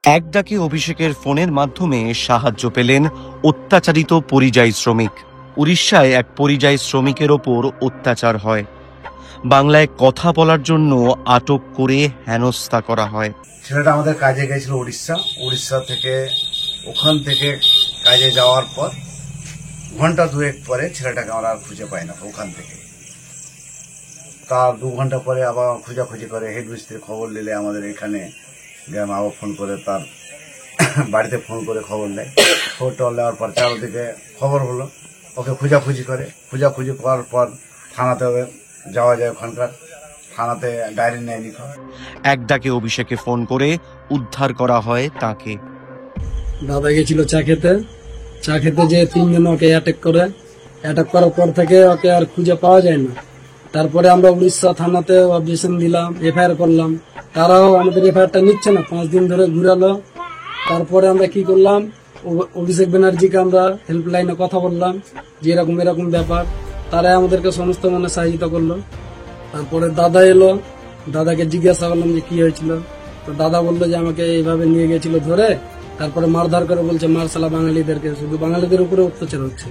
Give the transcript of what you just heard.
এক ডাকে অভিষেকের ফোনের মাধ্যমে সাহায্য পেলেন অত্যাচারিত পরিযায়ী শ্রমিক। উড়িষ্যায় এক পরিযায়ী শ্রমিকের ওপর অত্যাচার হয়, বাংলায় কথা বলার জন্য আটক করে হেনস্থা করা হয়। ছেলেটা আমাদের কাজে গেছিল উড়িষ্যা থেকে। ওখান থেকে কাজে যাওয়ার পর ঘন্টা দুয়েক পরে ছেলেটাকে আমরা আর খুঁজে পাই না। ওখান থেকে তার 2 ঘন্টা পরে আবার খোঁজাখুঁজি করে হেড মিস্ত্রি খবর নিলে আমাদের এখানে গ্রামে আবার ফোন করে তার বাড়িতে ফোন করে খবর নেয়। খবরটা নেওয়ার পর চারদিকে খবর হলো, ওকে খোঁজাখুঁজি করার পর থানাতে যাওয়া যায়। ওখানকার থানাতে ডায়েরি নেয় লিখা। এক ডাকে অভিষেকে ফোন করে উদ্ধার করা হয় তাকে। দাদা গেছিল চা খেতে যে 3 জন ওকে অ্যাটাক করার পর থেকে ওকে আর খুঁজে পাওয়া যায় না। তারপরে আমরা উড়িষ্যা থানাতে অবজেকশন দিলাম, এফআইআর করলাম। তারাও আমাদের এফআইআরটা নিচ্ছে না, 5 দিন ধরে ঘুরালো। তারপরে আমরা কি করলাম, অভিষেক ব্যানার্জিকে আমরা হেল্পলাইনে কথা বললাম যে এরকম ব্যাপার। তারাই আমাদেরকে সমস্ত সহায়তা করলো। তারপরে দাদা এলো, দাদাকে জিজ্ঞাসা করলাম যে কি হয়েছিল। তো দাদা বললো যে আমাকে এইভাবে নিয়ে গেছিল ধরে, তারপরে মারধর করে বলছে মার শালা বাঙালিদেরকে, শুধু বাঙালিদের উপরে অত্যাচার হচ্ছে।